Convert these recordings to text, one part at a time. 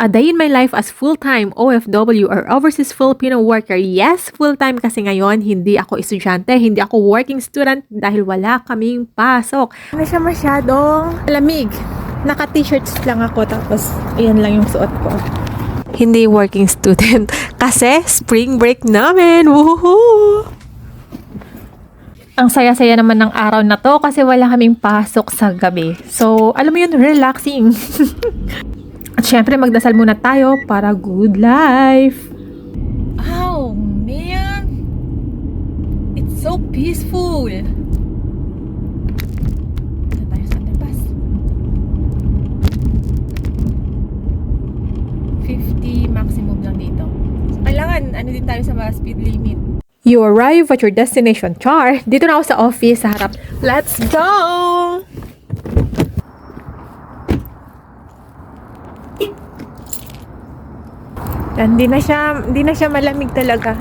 A day in my life as full-time OFW or overseas Filipino worker. Yes, full-time kasi ngayon hindi ako estudyante, hindi ako working student dahil wala kaming pasok. Hindi siya masyadong lamig. Naka-t-shirts lang ako tapos ayan lang yung suot ko. Hindi working student kasi spring break namin. Woohoo! Ang saya-saya naman ng araw na to kasi wala kaming pasok sa gabi. So, alam mo yun, relaxing. At syempre, magdasal muna tayo para good life. Oh, man. It's so peaceful. Dito tayo sa underpass. 50 maximum lang dito. So, kailangan, ano din tayo sa mga speed limit. You arrive at your destination, Char. Dito na ako sa office, sa harap. Let's go! Hindi na siya malamig talaga.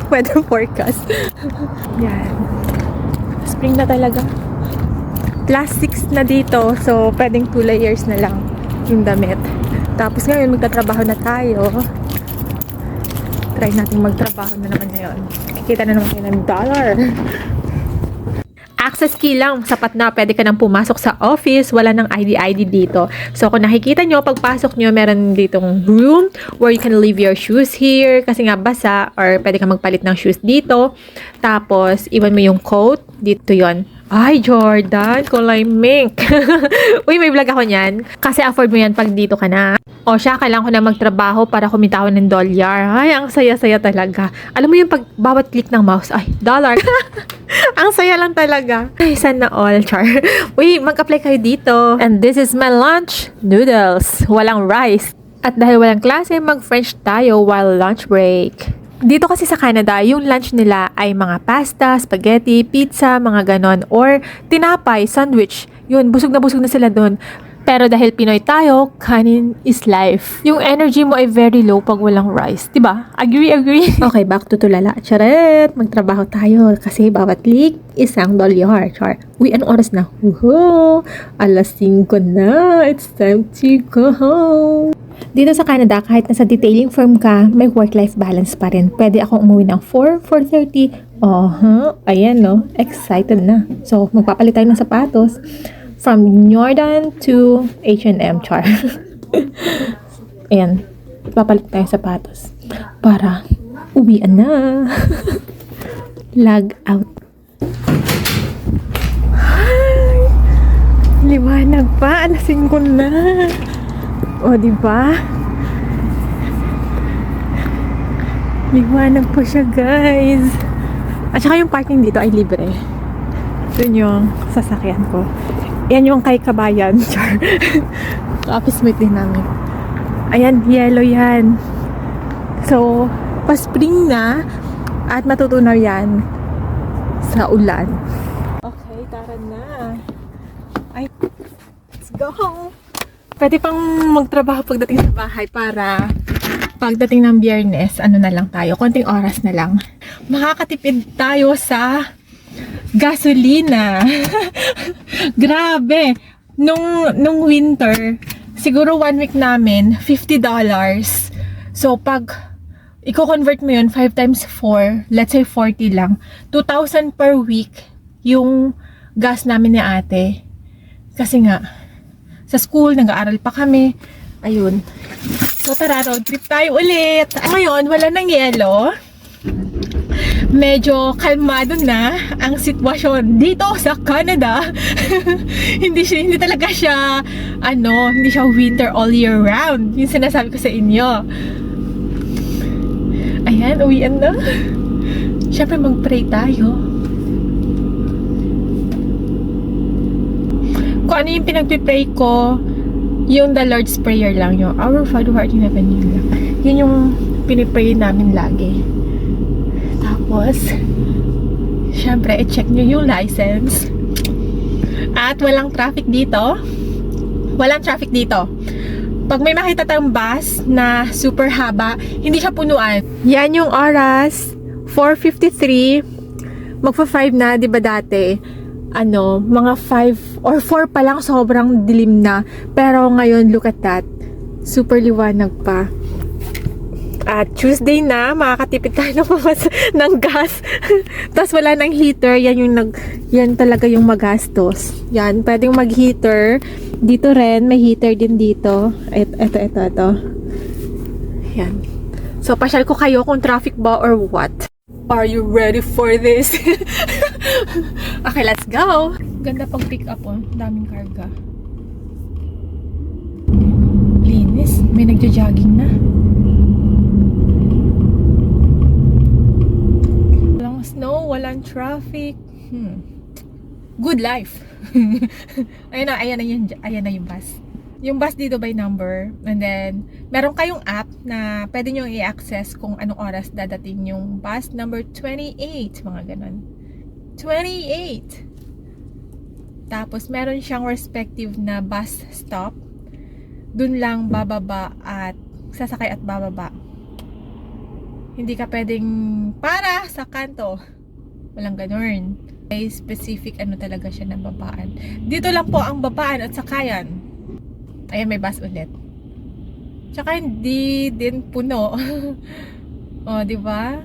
Weather forecast. Yan. Spring na talaga. +6 na dito, so pwedeng 2 layers na lang yung damit. Tapos ngayon magtatrabaho na tayo. Try natin magtrabaho na naman ngayon. Kikita na naman tayo ng dollar. Access key lang, sapat na, pwede ka nang pumasok sa office, wala nang ID dito. So kung nakikita nyo, pagpasok nyo, meron ditong room where you can leave your shoes here kasi nga basa, or pwede ka magpalit ng shoes dito. Tapos, iwan mo yung coat, dito yon. Ay, Jordan, kulay mink. Uy, may vlog ako niyan. Kasi afford mo yan pag dito ka na. O siya, kailangan ko na magtrabaho para kumita ako ng dolyar. Ay, ang saya-saya talaga. Alam mo yung pag bawat click ng mouse, ay, dollar. Ang saya lang talaga. Ay, sana all, Char. Uy, mag-apply kayo dito. And this is my lunch. Noodles. Walang rice. At dahil walang klase, mag-French tayo while lunch break. Dito kasi sa Canada, yung lunch nila ay mga pasta, spaghetti, pizza, mga ganon. Or tinapay, sandwich. Yun, busog na sila dun. Pero dahil Pinoy tayo, kanin is life. Yung energy mo ay very low pag walang rice. Diba? Agree? Okay, back to tulala. Charet! Magtrabaho tayo kasi bawat click, isang dolyar. Char. Uy, anong oras na? Woohoo! 5:00 na. It's time to go home. Dito sa Canada, kahit nasa detailing firm ka, may work-life balance pa rin. Pwede akong umuwi ng 4:30. Ayan no. Excited na. So, magpapalit tayo ng sapatos. From Jordan to H&M, Char. Ayan. Papalit tayo sapatos. Para uwian na. Log out. Hi! Liwanag pa. 5:00 na. O, diba? Liwanag pa siya, guys. At saka yung parking dito ay libre. Doon yung sasakyan ko. Yan yung kay Kabayan. Char. Office mate din namin. Ayan, yellow yan. So, pa-spring na at matutunaw yan sa ulan. Okay, tara na. Ay, let's go. Pwede pang magtrabaho pagdating sa bahay para pagdating ng Biyernes, ano na lang tayo, konting oras na lang. Makakatipid tayo sa gasolina. Grabe. Nung winter, siguro 1 week namin, $50. So, pag i-convert mo yun, 5 times 4, let's say 40 lang. 2,000 per week yung gas namin ni ate. Kasi nga, sa school, nag-aaral pa kami. Ayun. So, tara, road trip tayo ulit. Ngayon, wala nang yelo. Medyo kalmado na ang sitwasyon dito sa Canada. hindi talaga siya hindi siya winter all year round. Yung sinasabi ko sa inyo. Ayan, uwian na. Syempre mag-pray tayo. Kung ano yung pinagpipray ko, yung the Lord's Prayer lang, yung Our Father who art in heaven, yun lang. Yun yung pinipray namin lagi. Tapos, syempre, i-check nyo yung license. At walang traffic dito. Walang traffic dito. Pag may makita tayong bus na super haba, hindi siya punuan. Yan yung oras. 4:53. Magpa-5 na, di ba dati? mga 5 or 4 pa lang sobrang dilim na. Pero ngayon, look at that. Super liwanag pa. At Tuesday na, makakatipid tayo ng gas. Tapos wala nang heater, yan talaga yung magastos. Yan, pwedeng mag-heater. Dito rin, may heater din dito. Ito. Yan. So, pasyal ko kayo kung traffic ba or what. Are you ready for this? Okay, let's go! Ganda pag pick up, oh. Daming karga. Linis. May nagja-jogging na. Walang snow, walang traffic. Good life. Ayan na yung bus. Yung bus dito by number. And then, meron kayong app na pwede nyo i-access kung anong oras dadating yung bus number 28. Mga ganun. 28! Tapos, meron siyang respective na bus stop. Dun lang bababa at sasakay at bababa. Hindi ka pwedeng para sa kanto. Walang ganun. May specific talaga siya na babaan. Dito lang po ang babaan at sakayan. Ayan, may bus ulit. Tsaka hindi din puno. O, di ba?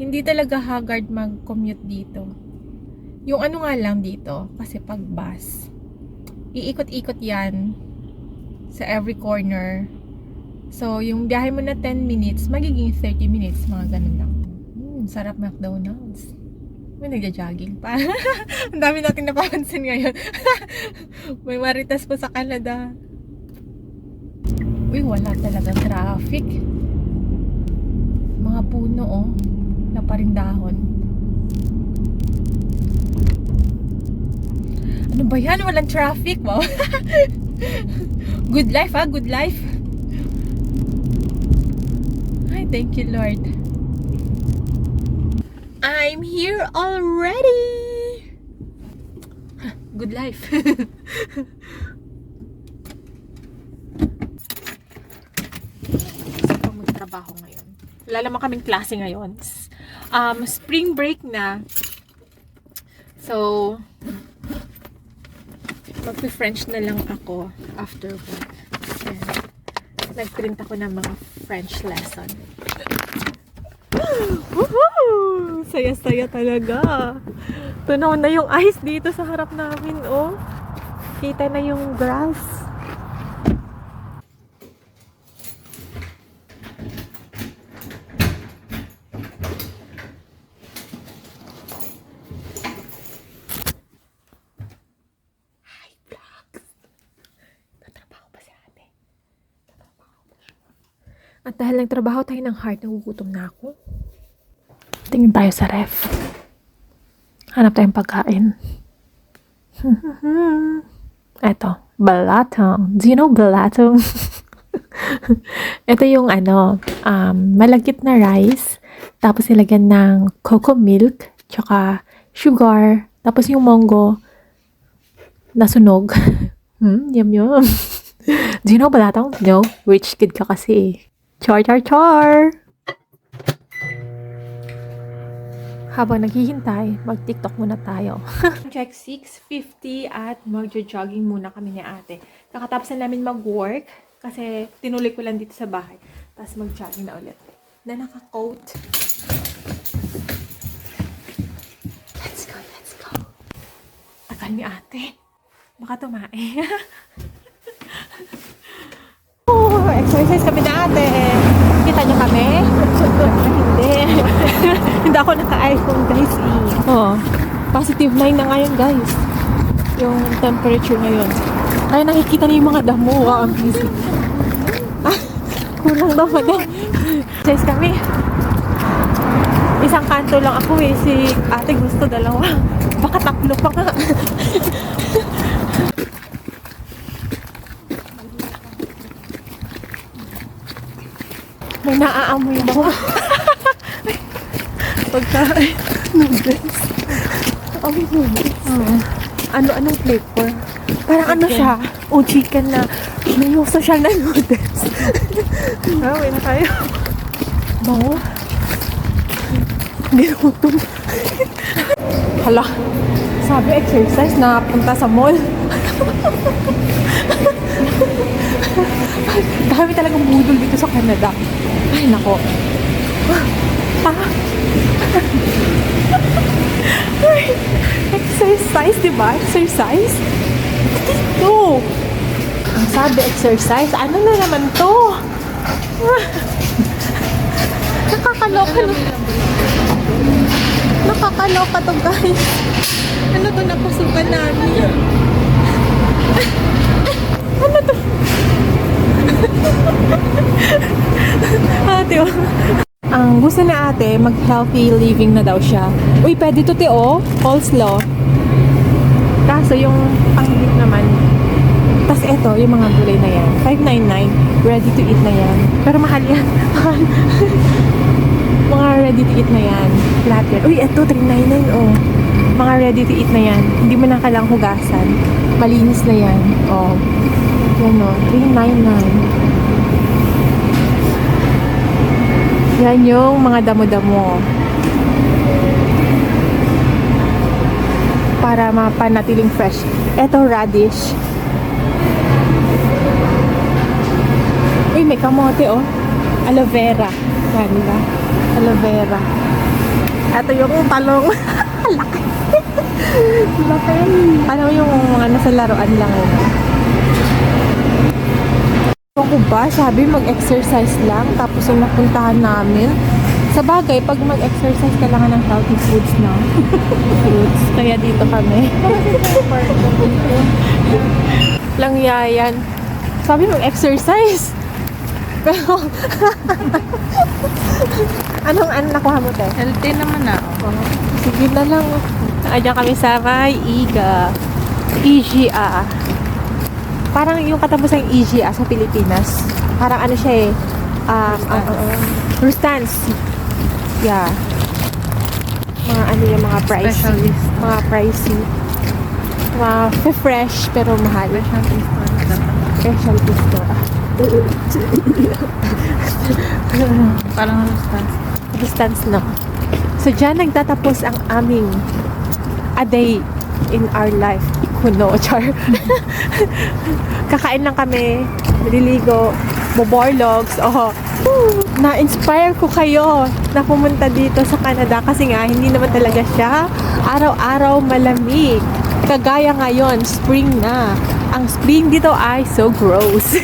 Hindi talaga haggard mag-commute dito. Yung nga lang dito, kasi pag bus, iikot-ikot yan sa every corner. So, yung biyahe mo na 10 minutes, magiging 30 minutes, mga ganun lang. Sarap McDonald's. May nagja-jogging pa. Ang dami natin napapansin ngayon. May maritas po sa Canada. Uy, wala talagang traffic. Mga puno, oh. Naparindahon. Ano ba yan? Walang traffic. Wow. Good life, ha? Good life. Ay, thank you, Lord. I'm here already! Good life. Saan pang magtrabaho ngayon? Wala naman kaming klase ngayon. Spring break na. So, magpi-French na lang ako after work. Nag-print ako ng mga French lesson. Woohoo! Saya-saya talaga. Tunaw na yung ice dito sa harap namin, oh. Kita na yung grass. Hi, vlogs. Natrabaho pa si ate. At dahil nagtrabaho tayo ng hard, nagugutom na ako. Tingin tayo sa ref. Hanap tayong pagkain. Eto, balatong. Do you know balatong? Ito yung malagkit na rice. Tapos nilagyan ng cocoa milk. Tsaka sugar. Tapos yung monggo nasunog. Yum yum. Do you know balatong? No? Rich kid ka kasi. Char char char! Habang naghihintay, mag-TikTok muna tayo. Check 6:50 at mag-jogging muna kami ni ate. Kakatapos na namin mag-work kasi tinuloy ko lang dito sa bahay. Tapos mag-jogging na ulit. Na naka-coat. Let's go, let's go. Akal ni ate. Baka tumae. Exercise kami na ate. Kita niyo kami? Hindi. Hindi ako naka-iPhone guys. Oh, positive 9 na ngayon guys. Yung temperature ngayon. Kaya nakikita niyo yung mga damo. Wow, ang busy. Kulang daw pa din. Exercise kami. Isang kanto lang ako eh. Si ate gusto dalawa. Baka tatlo pa nga. May naaamoy ako. Pagkain. Noodles. Amoy noodles. Anong flavor? Parang chicken. Ano siya? O chicken na may yung social na noodles. Uwi na tayo. Bango. Ginutom. Hala, sabi exercise na punta sa mall. Dami talagang budol dito sa Canada. Ay, nako. Ay, exercise, diba? Exercise? Dito. Ang sabi exercise, ano na naman to? Nakakaloka na. Nakakaloka to, guys. Ano to napasukan namin? Ano to? Ate, oh. Ang gusto na ate, mag-healthy living na daw siya. Uy, pwede to, te, oh. Coleslaw. Kaso yung pang-beef naman. Tapos eto, yung mga gulay na yan. $5.99. Ready to eat na yan. Pero mahal yan. Mga ready to eat na yan. Platter. Uy, eto, $3.99, oh. Mga ready to eat na yan. Hindi mo na kailangang hugasan. Malinis na yan. Oh. Yan, oh. $3.99. Yan yung mga damo-damo. Para mapanatiling fresh. Eto, radish. Uy, may kamote, oh. Aloe vera. Ganda. Aloe vera. Ito yung talong. Laki. Laki. Alam mo yung mga nasa laruan lang, oh. Ako ba, sabi mag-exercise lang, tapos yung napuntahan namin. Sa bagay, pag mag-exercise, kailangan ng healthy foods na. Fruits. Kaya dito kami. Langyayan. Sabi mag-exercise. Pero, anong nakuha mo, te? Healthy naman ako. Sige na lang. Ayan kami sa may IGA. Parang yung katapos ng IGA sa Pilipinas. Parang ano siya eh. Rustans. Yeah. Mga ano yung mga pricey. Specialist. Mga pricey. Mga fresh pero mahal. Specialty store. Parang rustans. Rustans na. So dyan nagtatapos ang aming a day in our life. Kuno, char. Kakain lang kami, naliligo, boborlogs. Oh, na-inspire ko kayo na pumunta dito sa Canada kasi nga hindi naman talaga siya araw-araw malamig. Kagaya ngayon, spring na. Ang spring dito ay so gross.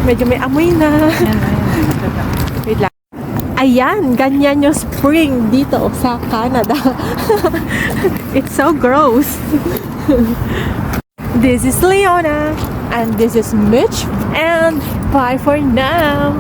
Medyo may amoy na. Wait lang. Ayan, ganyan yung spring dito sa Canada. It's so gross. This is Leona and this is Mitch and bye for now.